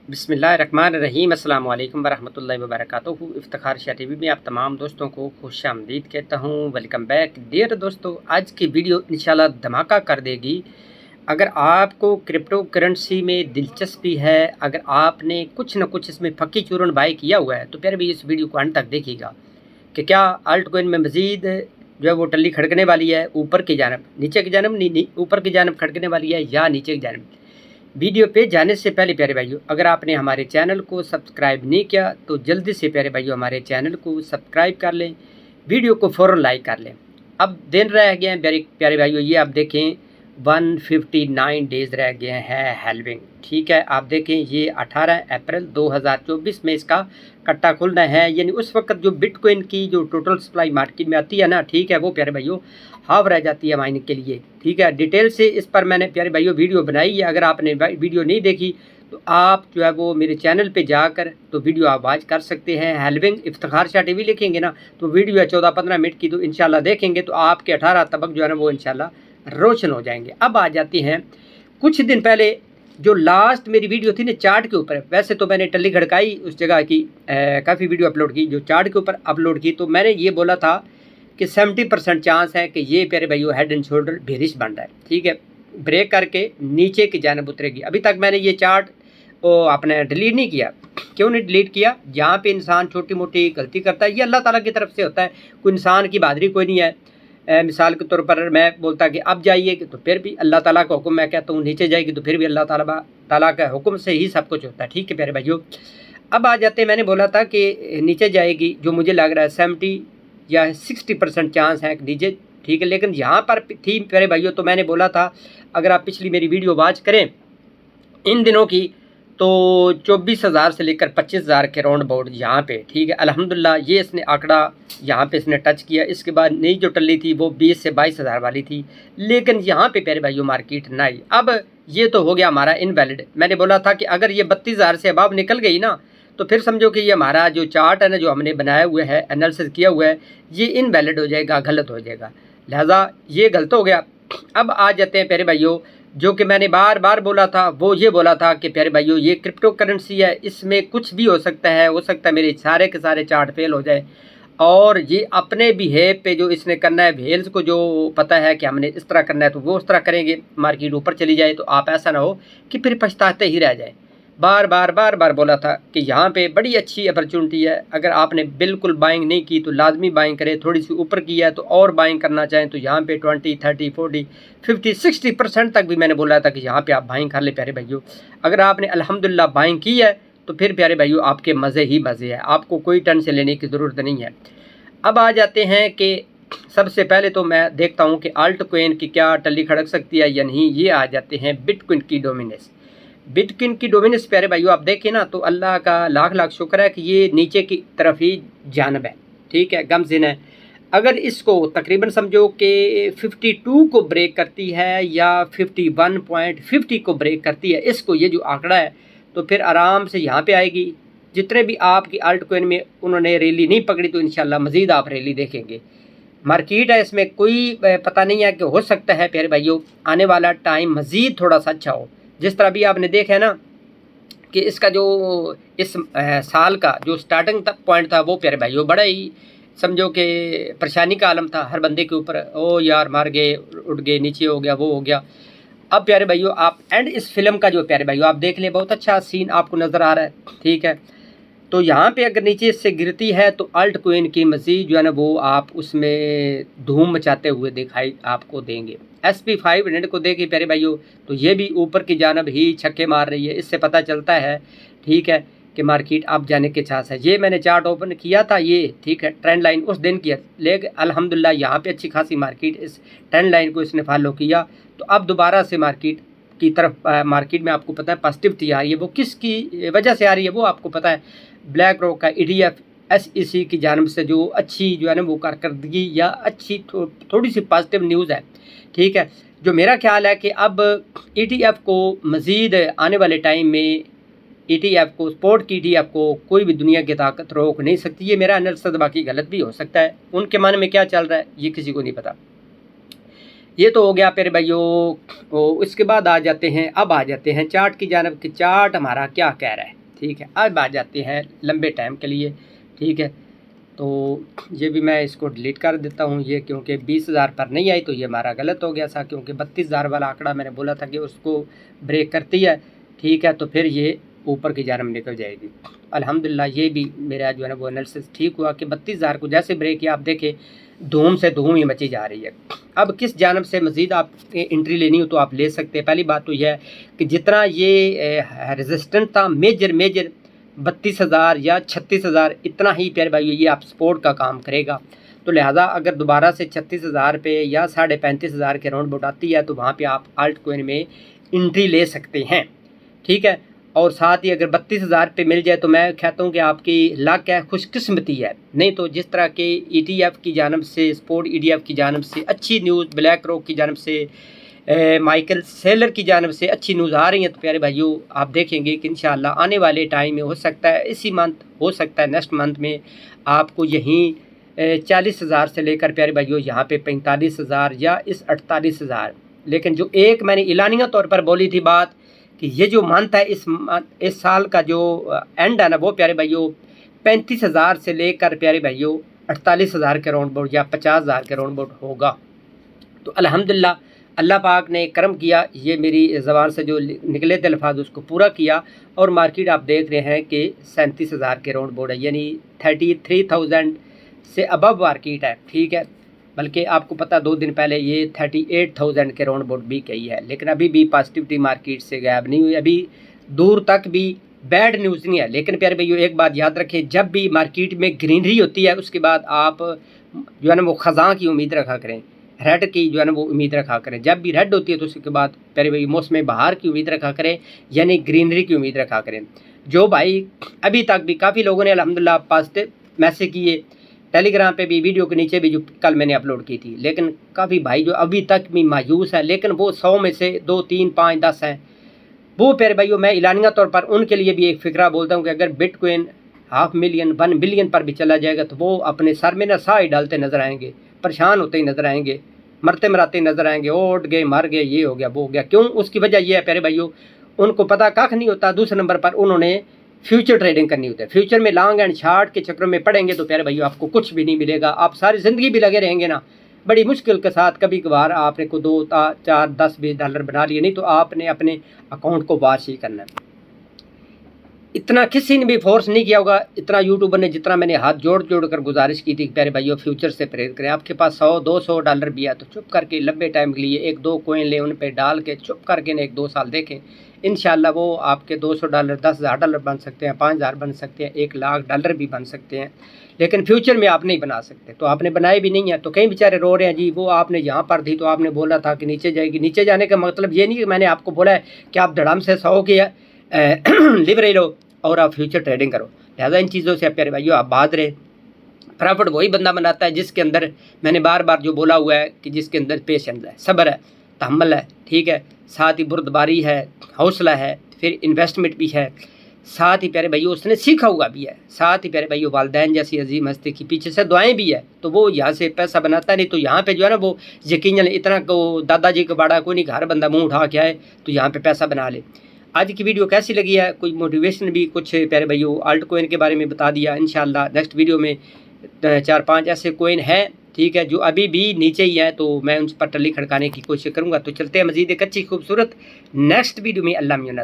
बिस्मिल्लाहिर्रहमानिर्रहीम अस्सलाम वालेकुम वरहमतुल्लाहि वबरकातुहू। इफ्तिखार शाह टीवी में आप तमाम दोस्तों को खुश आमदीद कहता हूँ। वेलकम बैक डियर दोस्तों। आज की वीडियो इंशाल्लाह धमाका कर देगी। अगर आपको क्रिप्टो करेंसी में दिलचस्पी है, अगर आपने कुछ न कुछ इसमें फक्की चूरन बाई किया हुआ है, तो प्यारे भी इस वीडियो को अंत तक देखिएगा कि क्या अल्ट कोइन में मज़ीद जो है वो टल्ली खड़कने वाली है, ऊपर की जानब, नीचे की जानब नहीं, ऊपर की जानब खड़कने वाली है या नीचे की जानब। वीडियो पे जाने से पहले प्यारे भाइयों, अगर आपने हमारे चैनल को सब्सक्राइब नहीं किया तो जल्दी से प्यारे भाइयों हमारे चैनल को सब्सक्राइब कर लें, वीडियो को फ़ौरन लाइक कर लें। अब दिन रह गए हैं प्यारे भाइयों, ये आप देखें 159 डेज़ रह गए हैं हेल्विंग। ठीक है, आप देखें ये 18 अप्रैल 2024 में इसका कट्टा खुलना है, यानी उस वक्त जो बिटकॉइन की जो टोटल सप्लाई मार्केट में आती है ना, ठीक है, वो प्यारे भाइयों हाफ रह जाती है माइनिंग के लिए। ठीक है, डिटेल से इस पर मैंने प्यारे भाइयों वीडियो बनाई है। अगर आपने वीडियो नहीं देखी तो आप जो है वो मेरे चैनल पे जाकर तो वीडियो आप वॉच कर सकते हैं। हेल्विंग इफ्तिखार शाह टीवी लिखेंगे ना तो वीडियो है 14-15 मिनट की, तो इंशाल्लाह देखेंगे तो आपके 18 तबक जो है ना वो इंशाल्लाह रोशन हो जाएंगे। अब आ जाती हैं कुछ दिन पहले जो लास्ट मेरी वीडियो थी ना चार्ट के ऊपर। वैसे तो मैंने टल्ली खड़काई उस जगह की काफ़ी वीडियो अपलोड की, जो चार्ट के ऊपर अपलोड की तो मैंने ये बोला था कि 70% चांस है कि ये प्यारे भाइयों हेड एंड शोल्डर बेरिश बन रहा है। ठीक है, ब्रेक करके नीचे की जानब उतरेगी। अभी तक मैंने ये चार्ट आपने डिलीट नहीं किया। क्यों नहीं डिलीट किया? जहाँ पे इंसान छोटी मोटी गलती करता है ये अल्लाह ताला की तरफ से होता है, कोई इंसान की बहादुरी कोई नहीं है। मिसाल के तौर पर मैं बोलता कि अब जाइए तो फिर भी अल्लाह ताला का हुक्म, मैं कहता हूँ नीचे जाएगी तो फिर भी अल्लाह ताला का हुक्म से ही सब कुछ होता है। ठीक है प्यारे भाइयों, अब आ जाते हैं, मैंने बोला था कि नीचे जाएगी, जो मुझे लग रहा है 70 या 60% चांस है नीचे। ठीक है, लेकिन यहाँ पर थी प्यारे भाइयों, तो मैंने बोला था अगर आप पिछली मेरी वीडियो वॉच करें इन दिनों की तो 24,000 से लेकर 25,000 के राउंड अबाउट यहाँ पे। ठीक है, अल्हम्दुलिल्लाह ये इसने आंकड़ा यहाँ पे इसने टच किया। इसके बाद नई जो टल्ली थी वो 20 से 22,000 वाली थी, लेकिन यहाँ पे प्यारे भाइयों मार्केट ना आई। अब ये तो हो गया हमारा इनवैलिड। मैंने बोला था कि अगर ये 32,000 से अबाव निकल गई ना तो फिर समझो कि ये हमारा जो चार्ट है ना, जो हमने बनाया हुआ है, एनालिसिस किया हुआ है, ये इनवैलिड हो जाएगा, गलत हो जाएगा, लिहाजा ये गलत हो गया। अब आ जाते हैं प्यारे भाइयों, जो कि मैंने बार बार बोला था, वो ये बोला था कि प्यारे भाइयों ये क्रिप्टो करेंसी है, इसमें कुछ भी हो सकता है, हो सकता है मेरे सारे के सारे चार्ट फेल हो जाए। और ये अपने बिहेव पे जो इसने करना है, वेल्स को जो पता है कि हमने इस तरह करना है तो वो उस तरह करेंगे, मार्केट ऊपर चली जाए तो आप ऐसा ना हो कि फिर पछताते ही रह जाए। बार बार बोला था कि यहाँ पे बड़ी अच्छी अपॉर्चुनिटी है, अगर आपने बिल्कुल बाइंग नहीं की तो लाजमी बाइंग करें, थोड़ी सी ऊपर की है तो और बाइंग करना चाहें तो यहाँ पे 20, 30, 40, 50, 60% तक भी मैंने बोला था कि यहाँ पे आप बाइंग कर ले प्यारे भाइयों। अगर आपने अल्हम्दुलिल्लाह बाइंग की है तो फिर प्यारे भाइयों आपके मज़े ही मज़े हैं, आपको कोई टेंशन लेने की ज़रूरत नहीं है। अब आ जाते हैं कि सबसे पहले तो मैं देखता हूँ कि अल्ट कोइन की क्या टल्ली खड़क सकती है या नहीं। ये आ जाते हैं बिटकॉइन की डोमिनेंस। बिटकॉइन की डोमिनेंस प्यारे भाइयों आप देखें ना तो अल्लाह का लाख लाख शुक्र है कि ये नीचे की तरफ ही जानब है। ठीक है, गमज़िन है। अगर इसको तकरीबन समझो कि 52 को ब्रेक करती है या 51.50 को ब्रेक करती है, इसको ये जो आंकड़ा है, तो फिर आराम से यहाँ पे आएगी। जितने भी आपकी अल्ट कोइन में उन्होंने रैली नहीं पकड़ी तो इंशाल्लाह मज़ीद आप रैली देखेंगे। मार्केट है, इसमें कोई पता नहीं है कि हो सकता है प्यारे भाइयों आने वाला टाइम मज़ीद थोड़ा सा अच्छा हो। जिस तरह भी आपने देखा है ना कि इसका जो इस साल का जो स्टार्टिंग तक पॉइंट था वो प्यारे भाइयों बड़ा ही समझो कि परेशानी का आलम था हर बंदे के ऊपर। ओ यार मार गए, उठ गए, नीचे हो गया, वो हो गया। अब प्यारे भाइयों आप एंड इस फिल्म का जो प्यारे भाइयों आप देख लें, बहुत अच्छा सीन आपको नज़र आ रहा है। ठीक है, तो यहाँ पे अगर नीचे से गिरती है तो अल्ट कोइन की मज़ीद जो है ना वो आप उसमें धूम मचाते हुए दिखाई आपको देंगे। SP500 को देखें प्यारे भाइयों तो ये भी ऊपर की जानब ही छक्के मार रही है। इससे पता चलता है ठीक है कि मार्केट अब जाने के चांस है। ये मैंने चार्ट ओपन किया था, ये ठीक है ट्रेंड लाइन उस दिन किया, लेकिन अल्हम्दुलिल्लाह यहाँ पे अच्छी खासी मार्केट इस ट्रेंड लाइन को इसने फॉलो किया। तो अब दोबारा से मार्केट की तरफ मार्केट में आपको पता है पॉजिटिविटी आ रही है। वो किसकी वजह से आ रही है वो आपको पता है, ब्लैक रॉक का ETF SEC की जानब से जो अच्छी जो है ना वो कारकर्दगी या अच्छी थोड़ी सी पॉजिटिव न्यूज़ है। ठीक है, जो मेरा ख्याल है कि अब ETF को मज़ीद आने वाले टाइम में ETF को, स्पोर्ट की ETF को कोई भी दुनिया की ताकत रोक नहीं सकती। ये मेरा एनालिसिस बाकी गलत भी हो सकता है, उनके मन में क्या चल रहा है ये किसी को नहीं पता। ये तो हो गया प्यारे भाइयों। उसके बाद आ जाते हैं चार्ट की जानब कि चार्ट हमारा क्या कह रहा है। ठीक है, अब आ जाते हैं लंबे टाइम के लिए। ठीक है, तो ये भी मैं इसको डिलीट कर देता हूँ ये, क्योंकि 20,000 पर नहीं आई तो ये हमारा गलत हो गया था, क्योंकि 32,000 वाला आंकड़ा मैंने बोला था कि उसको ब्रेक करती है। ठीक है, तो फिर ये ऊपर की जानब निकल जाएगी। अल्हम्दुलिल्लाह ये भी मेरा जो है ना वो एनालिसिस ठीक हुआ कि 32,000 को जैसे ब्रेक किया, आप देखें धूम से धूम ही मची जा रही है। अब किस जानब से मज़ीद आप एंट्री लेनी हो तो आप ले सकते हैं। पहली बात तो यह है कि जितना ये रेजिस्टेंट था मेजर 32,000 या 36,000, इतना ही प्यारे भाई ये आप सपोर्ट का काम करेगा। तो लिहाजा अगर दोबारा से 36,000 पे या 35,500 के राउंड बोट आती है तो वहाँ पे आप आल्ट कोइन में एंट्री ले सकते हैं। ठीक है, और साथ ही अगर 32,000 पे मिल जाए तो मैं कहता हूँ कि आपकी लक है, खुशकिस्मती है। नहीं तो जिस तरह के ETF की जानब से, स्पोर्ट ETF की जानब से अच्छी न्यूज़, ब्लैक रॉक की जानब से, माइकल सेलर की जानब से अच्छी न्यूज़ आ रही हैं, तो प्यारे भाइयों आप देखेंगे कि इंशाअल्लाह आने वाले टाइम में हो सकता है इसी मंथ, हो सकता है नेक्स्ट मंथ में आपको यहीं 40,000 से लेकर प्यारे भाइयों यहाँ पे 45,000 या इस 48,000। लेकिन जो एक मैंने एलानिया तौर पर बोली थी बात कि ये जो मंथ है, इस साल का जो एंड है ना, वो प्यारे भाइयों 35,000 से लेकर प्यारे भाइयों 48,000 के राउंड बोर्ड या 50,000 के राउंड बोर्ड होगा। तो अल्हम्दुलिल्लाह अल्लाह पाक ने करम किया, ये मेरी ज़बान से जो निकले थे अल्फाज उसको पूरा किया, और मार्केट आप देख रहे हैं कि 37,000 के राउंड बोर्ड है, यानी 33,000 से अबव मार्केट है। ठीक है, बल्कि आपको पता 2 दिन पहले ये 38,000 के राउंड बोर्ड भी गई है, लेकिन अभी भी पॉजिटिविटी मार्केट से गायब नहीं हुई, अभी दूर तक भी बैड न्यूज़ नहीं है। लेकिन प्यारे भाइयों एक बात याद रखें, जब भी मार्केट में ग्रीनरी होती है उसके बाद आप जो है ना वो ख़ज़ां की उम्मीद रखा करें, रेड की जो है ना वो उम्मीद रखा करें। जब भी रेड होती है तो उसके बाद प्यारे भाई मौसम बहार की उम्मीद रखा करें, यानी ग्रीनरी की उम्मीद रखा करें। जो भाई अभी तक भी काफ़ी लोगों ने अल्हम्दुलिल्लाह पॉजिटिव मैसेज किए, टेलीग्राम पे भी, वीडियो के नीचे भी जो कल मैंने अपलोड की थी, लेकिन काफ़ी भाई जो अभी तक भी मायूस है, लेकिन वो 100 में से 2, 3, 5, 10 हैं। वो प्यारे भाइयों मैं एलानिया तौर पर उनके लिए भी एक फ़िक्रा बोलता हूँ कि अगर बिटकॉइन 500,000 1 बिलियन पर भी चला जाएगा तो वो अपने सर में ना साह ही डालते नज़र आएंगे, परेशान होते ही नज़र आएंगे, मरते मराते नज़र आएंगे, उठ गए, मर गए, ये हो गया, वो हो गया। क्यों? उसकी वजह यह है प्यारे भाइयों, उनको पता कख नहीं होता। दूसरे नंबर पर उन्होंने फ्यूचर ट्रेडिंग करनी होती है। फ्यूचर में लॉन्ग एंड शॉर्ट के चक्कर में पड़ेंगे तो प्यारे भाइयों आपको कुछ भी नहीं मिलेगा। आप सारी ज़िंदगी भी लगे रहेंगे ना, बड़ी मुश्किल के साथ कभी कभार आपने को 2, 4, 10, 20 डॉलर बना लिए, नहीं तो आपने अपने अकाउंट को वॉश ही करना है। इतना किसी ने भी फोर्स नहीं किया होगा, इतना यूट्यूबर ने जितना मैंने हाथ जोड़ जोड़ कर गुजारिश की थी प्यारे भाइयों फ्यूचर से परहेज करें। आपके पास 100, 200 डॉलर भी है तो चुप करके लंबे टाइम के लिए 1-2 कोइन ले, उन पे डाल के चुप करके 1-2 साल देखें, इंशाल्लाह वो आपके 200 डॉलर 10,000 डॉलर बन सकते हैं, 5,000 बन सकते हैं, 1 लाख डॉलर भी बन सकते हैं। लेकिन फ्यूचर में आप नहीं बना सकते, तो आपने बनाए भी नहीं है। तो कई बेचारे रो रहे हैं जी वो आपने यहाँ पर थी तो आपने बोला था कि नीचे जाएगी। नीचे जाने का मतलब ये नहीं कि मैंने आपको बोला है कि आप धड़ाम से 100 की लिबरे लो और आप फ्यूचर ट्रेडिंग करो। लिहाजा इन चीज़ों से प्यारे भाइयों आप बात रहे। प्रॉफिट वही बंदा बनाता है जिसके अंदर, मैंने बार बार जो बोला हुआ है कि जिसके अंदर पेशेंस है, सब्र है, तहम्मुल है, ठीक है, साथ ही बुर्दबारी है, हौसला है, फिर इन्वेस्टमेंट भी है, साथ ही प्यारे भाइयों उसने सीखा हुआ भी है, साथ ही प्यारे भाइयों वालिदैन जैसी अजीम हस्ती की पीछे से दुआएं भी है, तो वो यहाँ से पैसा बनाता है। नहीं तो यहाँ पे जो है ना वो यकीनन इतना को दादाजी का बाड़ा कोई नहीं, घर बंदा मुँह उठा के आए तो यहाँ पे पैसा बना ले। आज की वीडियो कैसी लगी है, कोई मोटिवेशन भी कुछ प्यारे भाइयों आल्ट कोइन के बारे में बता दिया। इंशाल्लाह नेक्स्ट वीडियो में 4-5 ऐसे कोइन हैं, ठीक है, जो अभी भी नीचे ही है, तो मैं उन पर टल्ली खड़काने की कोशिश करूँगा। तो चलते हैं मज़ीद एक अच्छी खूबसूरत नेक्स्ट वीडियो में। अल्लाह मियां।